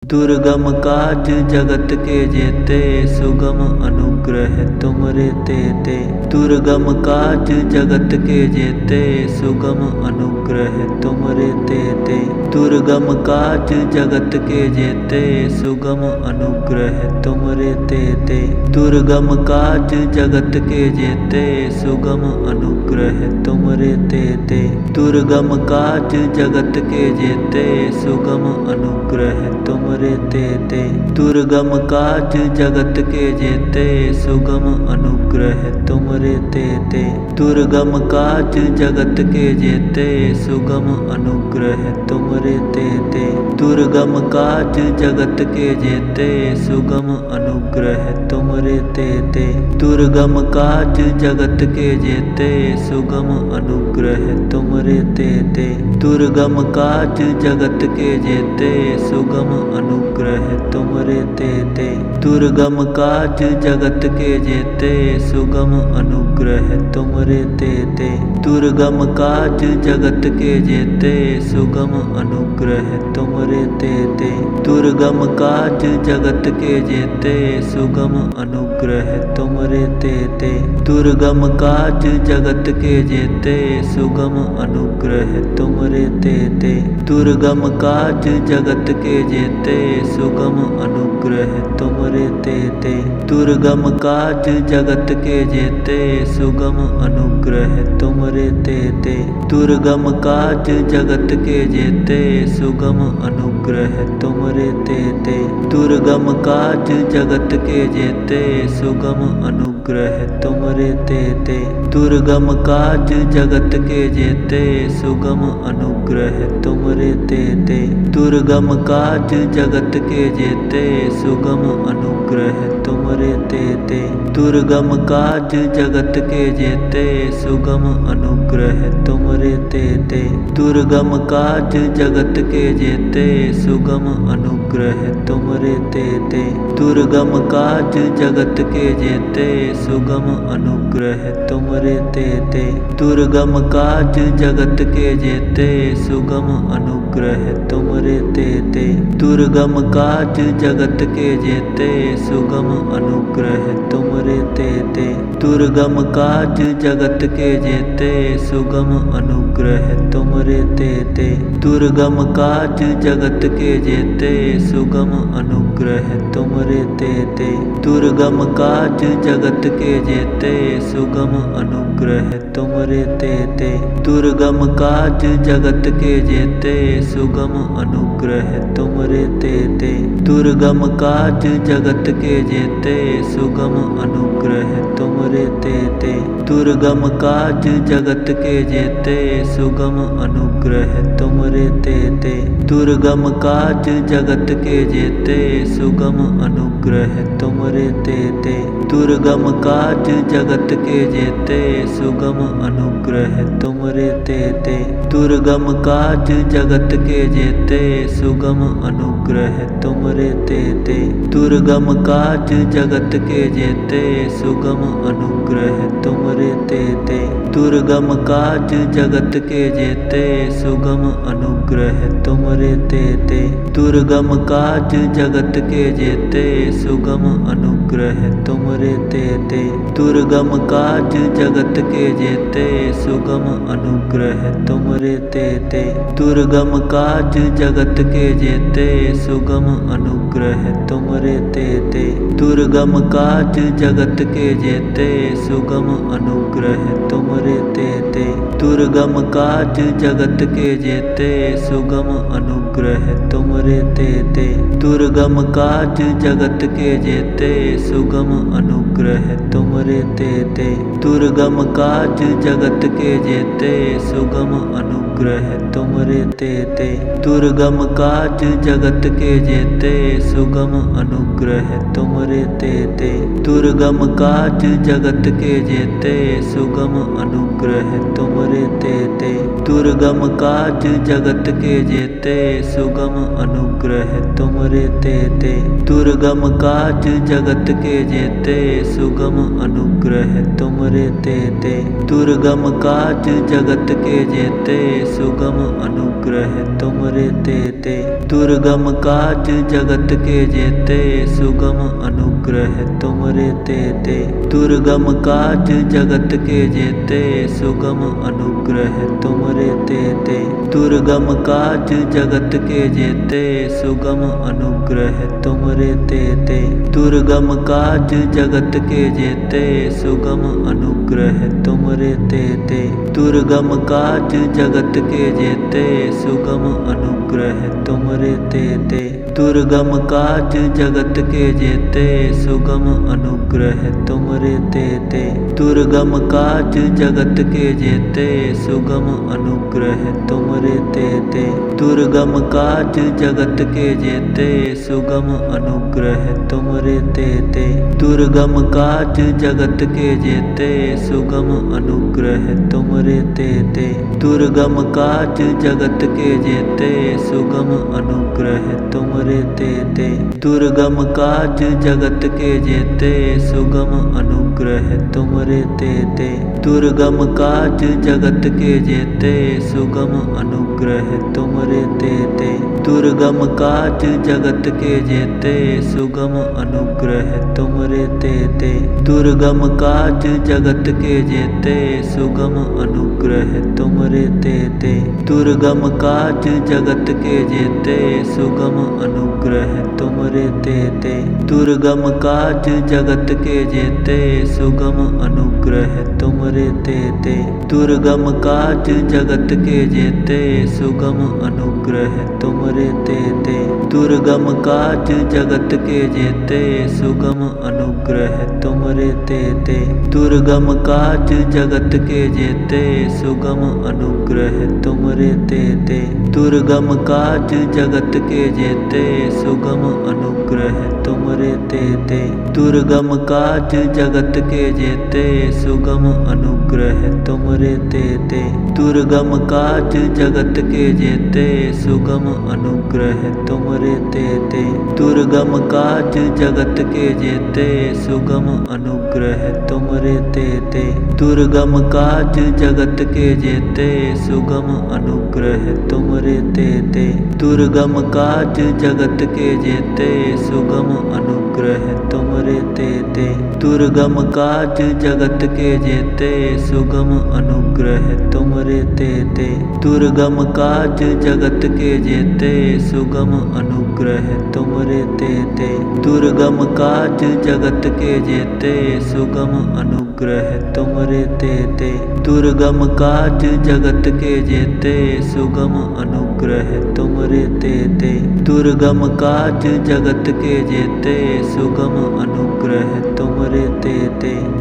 दुर्गम काज जगत के जेते, सुगम अनुग्रह तुमरे तेते। दुर्गम काज जगत के जेते, सुगम अनुग्रह तुमरे तेते। दुर्गम काज जगत के जेते, सुगम अनुग्रह तुमरे तेते। दुर्गम काज जगत के जेते, सुगम अनुग्रह तुमरे तेते। दुर्गम काज जगत के जेते, सुगम अनुग्रह तुमरे तेते। दुर्गम काज जगत के जेते, सुगम अनुग्रह तुमरे तेते। दुर्गम काज जगत के जेते, सुगम अनुग्रह तुमरे तेते। दुर्गम काज जगत के जेते, सुगम अनुग्रह तुमरे तेते। दुर्गम काज जगत के जेते, सुगम अनुग्रह तुमरे तेते। दुर्गम काज जगत के जेते, सुगम अनुग्रह तुमरे तेते। दुर्गम काज जगत के जेते, सुगम अनुग्रह तुमरे तेते। दुर्गम काज जगत के जेते, सुगम अनुग्रह तुमरे तेते। दुर्गम काज जगत के जेते, सुगम अनुग्रह तुमरे तेते। दुर्गम काज जगत के जेते, सुगम अनुग्रह तुमरे तेते। दुर्गम काज जगत के जेते, सुगम अनुग्रह तुमरे तेते। दुर्गम काज जगत के जेते, सुगम अनुग्रह तुमरे तेते। दुर्गम काज जगत के जेते, सुगम अनुग्रह तुमरे तेते। दुर्गम काज जगत के जेते, सुगम अनुग्रह तुमरे तेते। दुर्गम काज जगत के जेते, सुगम अनुग्रह तुमरे तेते। दुर्गम काज जगत के जेते, सुगम अनुग्रह तुमरे तेते। दुर्गम काज जगत के जेते, सुगम अनुग्रह तुमरे तेते। दुर्गम काज जगत के जेते, सुगम अनुग्रह तुमरे तेते। दुर्गम काज जगत के जेते, सुगम अनुग्रह तुमरे तेते। दुर्गम काज जगत के जेते, सुगम अनुग्रह तुमरे तेते। दुर्गम काज जगत के जेते, सुगम अनुग्रह तुमरे तेते। दुर्गम काज जगत के जेते, सुगम अनुग्रह तुमरे तेते। दुर्गम काज जगत के जेते, सुगम अनुग्रह तुमरे तेते। दुर्गम काज जगत के जेते, सुगम अनुग्रह तुमरे तेते। दुर्गम काज जगत के जेते, सुगम अनुग्रह तुमरे तेते। दुर्गम काज जगत के जेते, सुगम अनुग्रह तुमरे तेते। दुर्गम काज जगत के जेते, सुगम अनुग्रह तुमरे तेते। दुर्गम काज जगत के जेते, सुगम अनुग्रह तुमरे तेते। दुर्गम काज जगत के जेते, सुगम अनुग्रह तुमरे तेते। दुर्गम काज जगत के जेते, सुगम अनुग्रह तुमरे तेते। दुर्गम काज जगत के जेते, सुगम अनुग्रह तुमरे तेते। दुर्गम काज जगत के जेते, सुगम अनुग्रह तुमरे तेते। दुर्गम काज जगत के जेते, सुगम अनुग्रह तुमरे तेते। दुर्गम काज जगत के जेते, सुगम अनुग्रह तुमरे तेते। दुर्गम काज जगत के जेते, सुगम अनुग्रह तुमरे तेते। दुर्गम काज जगत के जेते, सुगम अनुग्रह तुमरे तेते। दुर्गम काज जगत के जेते, सुगम अनुग्रह तुमरे तेते। दुर्गम काज जगत के जेते, सुगम अनुग्रह तुमरे तेते। दुर्गम काज जगत के जेते, सुगम अनुग्रह तुमरे तेते। दुर्गम काज जगत के जेते, सुगम अनुग्रह तुमरे तेते। दुर्गम काज जगत के जेते, सुगम अनुग्रह तुमरे तेते। दुर्गम काज जगत के जेते, सुगम अनुग्रह तुमरे तेते। दुर्गम काज जगत के जेते, सुगम अनुग्रह तुमरे तेते। दुर्गम काज जगत के जेते, सुगम अनुग्रह तुमरे तेते। दुर्गम काज जगत के जेते सुगम अनुग्रह तुमरे तेते दुर्गम काज जगत के जेते सुगम अनुग्रह तुमरे तेते दुर्गम काज जगत के जेते सुगम अनुग्रह तुमरे तेते दुर्गम काज जगत के जेते सुगम अनुग्रह तुमरे तेते दुर्गम काज जगत के जेते सुगम अनुग्रह तुमरे तेते दुर्गम काज जगत के जेते सुगम अनुग्रह तुमरे तेते दुर्गम काज जगत के जेते सुगम अनुग्रह तुमरे तेते दुर्गम काज जगत के जेते सुगम अनुग्रह तुमरे तेते दुर्गम काज जगत के जेते सुगम अनुग्रह तुमरे तेते दुर्गम काज जगत के जेते सुगम अनुग्रह तुमरे तेते दुर्गम काज जगत के जेते सुगम अनुग्रह तुमरे तेते दुर्गम काज जगत के जेते सुगम अनुग्रह तुमरे तेते दुर्गम काज जगत के जेते सुगम अनुग्रह तुमरे तेते दुर्गम काज जगत के जेते सुगम अनुग्रह तुमरे तेते दुर्गम काज जगत के जेते सुगम अनुग्रह तुमरे तेते दुर्गम काज जगत के जेते सुगम अनुग्रह तुमरे तेते दुर्गम काज जगत के जेते सुगम अनुग्रह तुमरे तेते दुर्गम काज जगत के जेते सुगम अनुग्रह तुमरे तेते दुर्गम काज जगत के जेते सुगम अनुग्रह तुमरे तेते दुर्गम काज जगत के जेते सुगम अनुग्रह तुमरे तेते दुर्गम काज जगत के जेते सुगम अनुग्रह तुमरे तेते दुर्गम काज जगत के जेते सुगम अनुग्रह तुमरे तेते दुर्गम काज जगत के जेते सुगम अनुग्रह तुमरे तेते दुर्गम काज जगत के जेते सुगम अनुग्रह तुमरे तेते दुर्गम काज जगत के जेते सुगम अनुग्रह तुमरे तेते दुर्गम काज जगत के जेते सुगम अनुग्रह तुमरे तेते दुर्गम काज जगत के जेते सुगम अनुग्रह तुमरे तेते दुर्गम काज जगत के जेते सुगम अनुग्रह तुमरे तेते दुर्गम काज जगत के जेते सुगम अनुग्रह तुमरे तेते दुर्गम काज जगत के जेते सुगम अनुग्रह तुमरे तेते दुर्गम काज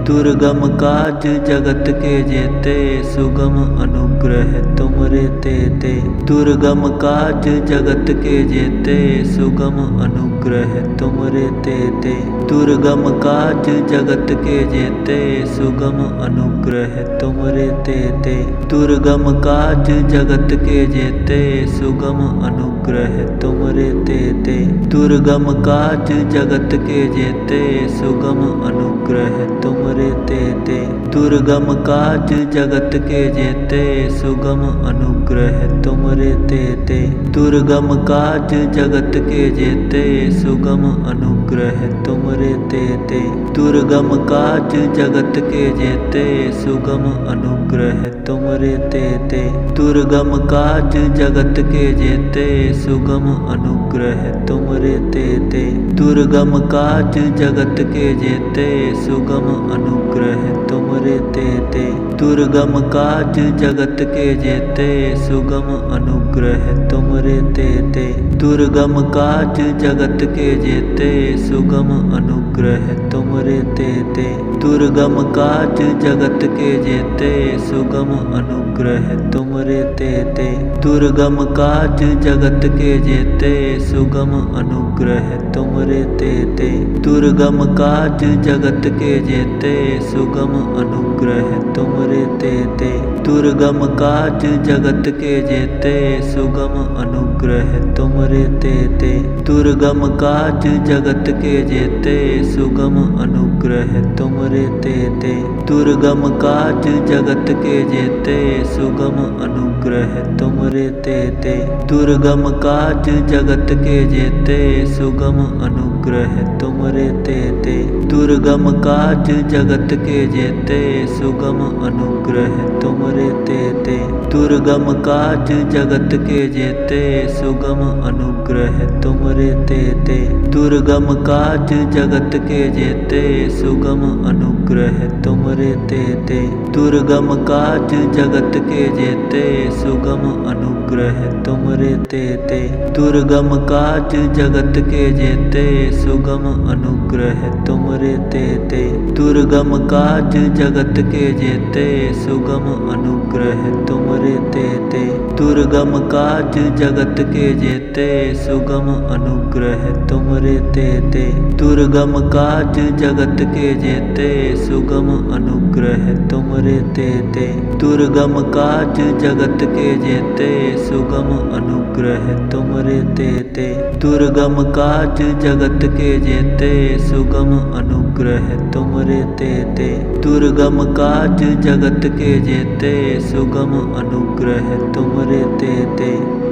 जगत के जेते सुगम अनुग्रह तुमरे तेते दुर्गम काज जगत के जेते सुगम अनुग्रह तुमरे तेते दुर्गम काज जगत के जेते सुगम अनुग्रह तुमरे तेते दुर्गम काज जगत के जेते सुगम अनुग्रह तुमरे तेते दुर्गम काज जगत के जेते सुगम अनुग्रह तुमरे तेते दुर्गम काज जगत के जेते सुगम अनुग्रह तुमरे तेते दुर्गम काज जगत के जेते सुगम अनुग्रह तुमरे तेते दुर्गम काज जगत के जेते सुगम अनुग्रह तुमरे तेते दुर्गम काज जगत के जेते सुगम अनुग्रह तुमरे तेते दुर्गम काज जगत के जेते सुगम अनुग्रह तुमरे तेते दुर्गम काज जगत के जेते सुगम अनुग्रह तुमरे तेते दुर्गम काज जगत के जेते सुगम अनुग्रह तुमरे तेते दुर्गम काज जगत के जेते सुगम अनुग्रह तुमरे तेते दुर्गम काज जगत के जेते सुगम अनुग्रह तुमरे तेते दुर्गम काज जगत के जेते सुगम अनुग्रह तुमरे रे ते दुर्गम काज जगत के जेते सुगम अनुग्रह तुम रे ते दुर्गम काज जगत के जेते सुगम अनुग्रह तुम रे ते दुर्गम काज जगत के जेते सुगम अनुग्रह तुम रे ते दुर्गम काज जगत के जेते सुगम अनुग्रह तुम रे ते दुर्गम काज जगत के जेते सुगम अनुग्रह तुम रे ते दुर्गम काज जगत के जेते सुगम अनुग्रह तुम रे ते दुर्गम काज जगत के जेते सुगम अनुग्रह तुम रे ते दुर्गम काज जगत के जेते सुगम अनुग्रह तुम रे ते दुर्गम काज जगत के जेते सुगम अनुग्रह तुम रे ते दुर्गम काज जगत के जेते सुगम अनुग्रह तुम रे ते दुर्गम काज जगत के जेते सुगम अनुग्रह तुम रे ते दुर्गम काज जगत के जेते सुगम अनुग्रह तुम रे ते दुर्गम काज जगत के जेते सुगम अनुग्रह तुम रे ते दुर्गम काज जगत के जेते सुगम अनुग्रह तुम रे ते दुर्गम काज जगत के जेते सुगम अनुग्रह तुम रे ते